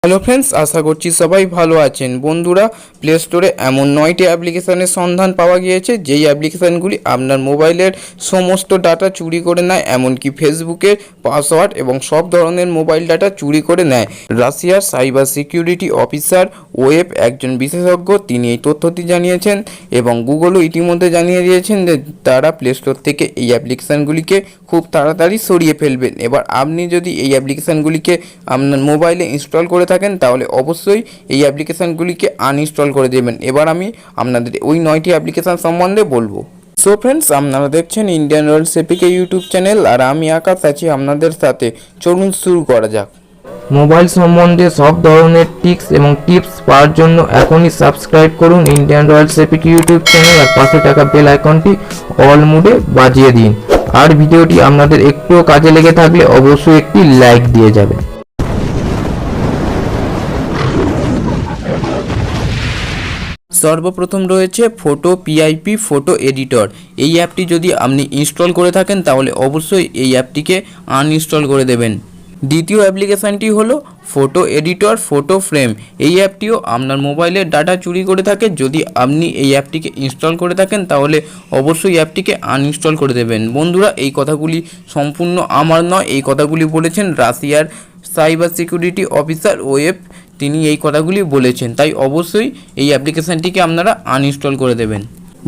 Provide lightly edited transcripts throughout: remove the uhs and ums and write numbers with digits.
Hello friends, আশা করছি সবাই ভালো আছেন। বন্ধুরা, প্লে স্টোরে এমন 9টি অ্যাপ্লিকেশনের সন্ধান পাওয়া গিয়েছে যেই অ্যাপ্লিকেশানগুলি আপনার মোবাইলের সমস্ত ডাটা চুরি করে নেয়, এমনকি ফেসবুকের পাসওয়ার্ড এবং সব ধরনের মোবাইল ডাটা চুরি করে নেয়। রাশিয়ার সাইবার সিকিউরিটি অফিসার ওয়েব একজন বিশেষজ্ঞ, তিনি এই তথ্যটি জানিয়েছেন এবং গুগলও ইতিমধ্যে জানিয়ে দিয়েছেন যে তারা প্লে স্টোর থেকে এই অ্যাপ্লিকেশানগুলিকে খুব তাড়াতাড়ি সরিয়ে ফেলবেন। এবার আপনি যদি এই অ্যাপ্লিকেশানগুলিকে আপনার মোবাইলে ইনস্টল করে থাকেন তাহলে অবশ্যই এই অ্যাপ্লিকেশানগুলিকে আনইনস্টল করে দেবেন। এবার আমি আপনাদের ওই 9টি অ্যাপ্লিকেশান সম্বন্ধে বলবো। সো ফ্রেন্ডস, আপনারা দেখছেন Indian Royals APK YouTube channel, আর আমি আকাশ আছি আপনাদের সাথে। চলুন শুরু করা যাক। মোবাইল সম্বন্ধে সব ধরনের টিপস এবং টিপস পাওয়ার জন্য এখনই সাবস্ক্রাইব করুন Indian Royals APK YouTube channel, আর পাশে থাকা বেল আইকনটি অল মোডে বাজিয়ে দিন। আর ভিডিওটি আপনাদের একটুও কাজে লেগে থাকলে অবশ্যই একটি লাইক দিয়ে যাবেন। সর্বপ্রথম রয়েছে ফটো পিআইপি ফটো এডিটর। এই অ্যাপটি যদি আপনি ইনস্টল করে থাকেন তাহলে অবশ্যই এই অ্যাপটিকে আনইনস্টল করে দেবেন। দ্বিতীয় অ্যাপ্লিকেশানটি হলো ফটো এডিটর ফটো ফ্রেম। এই অ্যাপটিও আপনার মোবাইলের ডাটা চুরি করে থাকে। যদি আপনি এই অ্যাপটিকে ইনস্টল করে থাকেন তাহলে অবশ্যই অ্যাপটিকে আনইনস্টল করে দেবেন। বন্ধুরা, এই কথাগুলি সম্পূর্ণ আমার নয়, এই কথাগুলি বলেছেন রাশিয়ার সাইবার সিকিউরিটি অফিসার ওয়েব, তিনি এই কথাগুলি বলেছেন। তাই অবশ্যই এই অ্যাপ্লিকেশানটিকে আপনারা আনইনস্টল করে দেবেন।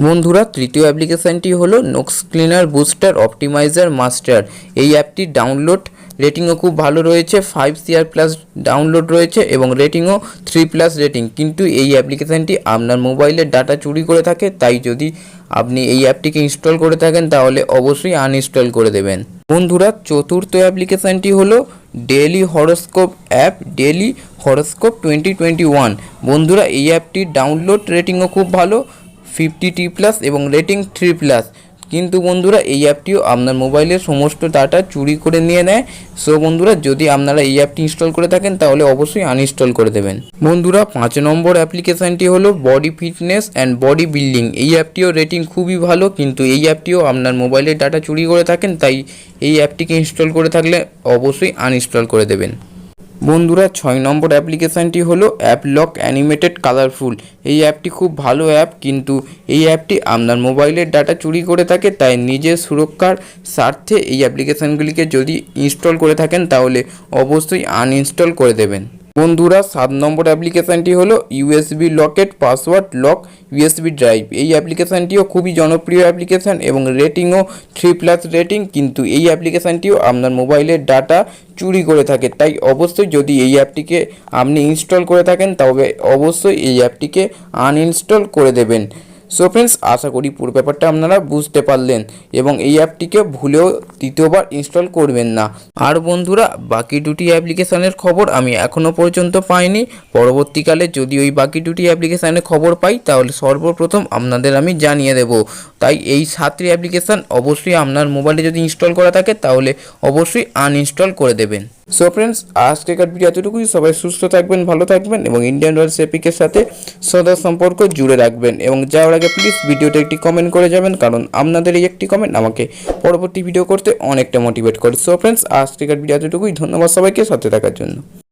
বন্ধুরা, তৃতীয় অ্যাপ্লিকেশানটি হলো নোক্স ক্লিনার বুস্টার অপটিমাইজার মাস্টার। এই অ্যাপটির ডাউনলোড রেটিংও খুব ভালো রয়েছে, 5 CR+ ডাউনলোড রয়েছে এবং রেটিংও 3+ রেটিং। কিন্তু এই অ্যাপ্লিকেশানটি আপনার মোবাইলের ডাটা চুরি করে থাকে, তাই যদি আপনি এই অ্যাপটিকে ইনস্টল করে থাকেন তাহলে অবশ্যই আনইনস্টল করে দেবেন। বন্ধুরা, চতুর্থ অ্যাপ্লিকেশানটি হলো daily horoscope app, daily horoscope 2021। বন্ধুরা, এই অ্যাপটির ডাউনলোড রেটিংও খুব ভালো, 50T+ এবং রেটিং 3+। কিন্তু বন্ধুরা, এই অ্যাপটিও আপনার মোবাইলের সমস্ত ডাটা চুরি করে নিয়ে নেয়। সো বন্ধুরা, যদি আপনারা এই অ্যাপটি ইনস্টল করে থাকেন তাহলে অবশ্যই আনইনস্টল করে দেবেন। বন্ধুরা, 5 নম্বর অ্যাপ্লিকেশানটি হলো body fitness and body building. এই অ্যাপটিও রেটিং খুবই ভালো, কিন্তু এই অ্যাপটিও আপনার মোবাইলের ডাটা চুরি করে থাকেন, তাই এই অ্যাপটিকে ইনস্টল করে থাকলে অবশ্যই আনইনস্টল করে দেবেন। বন্ধুরা, 6 নম্বর অ্যাপ্লিকেশানটি হলো অ্যাপ লক অ্যানিমেটেড কালারফুল। এই অ্যাপটি খুব ভালো অ্যাপ, কিন্তু এই অ্যাপটি আপনার মোবাইলের ডাটা চুরি করে থাকে, তাই নিজের সুরক্ষার স্বার্থে এই অ্যাপ্লিকেশানগুলিকে যদি ইনস্টল করে থাকেন তাহলে অবশ্যই আনইনস্টল করে দেবেন। বন্ধুরা, 7 নম্বর অ্যাপ্লিকেশানটি হলো USB Locket password lock USB drive. এই অ্যাপ্লিকেশানটিও খুবই জনপ্রিয় অ্যাপ্লিকেশান এবং রেটিংও 3+ রেটিং, কিন্তু এই অ্যাপ্লিকেশানটিও আপনার মোবাইলের ডাটা চুরি করে থাকে। তাই অবশ্যই যদি এই অ্যাপটিকে আপনি ইনস্টল করে থাকেন তবে অবশ্যই এই অ্যাপটিকে আনইনস্টল করে দেবেন। সো ফ্রেন্ডস, আশা করি পুরো ব্যাপারটা আপনারা বুঝতে পারলেন এবং এই অ্যাপটিকে ভুলেও দ্বিতীয়বার ইনস্টল করবেন না। আর বন্ধুরা, বাকি দুটি অ্যাপ্লিকেশানের খবর আমি এখনও পর্যন্ত পাইনি। পরবর্তীকালে যদি ওই বাকি দুটি অ্যাপ্লিকেশানের খবর পাই তাহলে সর্বপ্রথম আপনাদের আমি জানিয়ে দেব। তাই এই 7টি অ্যাপ্লিকেশান অবশ্যই আপনার মোবাইলে যদি ইনস্টল করা থাকে তাহলে অবশ্যই আনইনস্টল করে দেবেন। সো ফ্রেন্ডস, আজকের ভিডিও এতটুকুই। সবাই সুস্থ থাকবেন, ভালো থাকবেন এবং ইন্ডিয়ান রয়্যালস এপিকের সাথে সদা সম্পর্ক জুড়ে রাখবেন। এবং যাওয়ার আগে প্লিজ ভিডিওতে একটি কমেন্ট করে যাবেন, কারণ আপনাদের এই একটি কমেন্ট আমাকে পরবর্তী ভিডিও করতে অনেকটা মোটিভেট করে। সো ফ্রেন্ডস, আজকের ভিডিও এতটুকুই। ধন্যবাদ সবাইকে সাথে থাকার জন্য।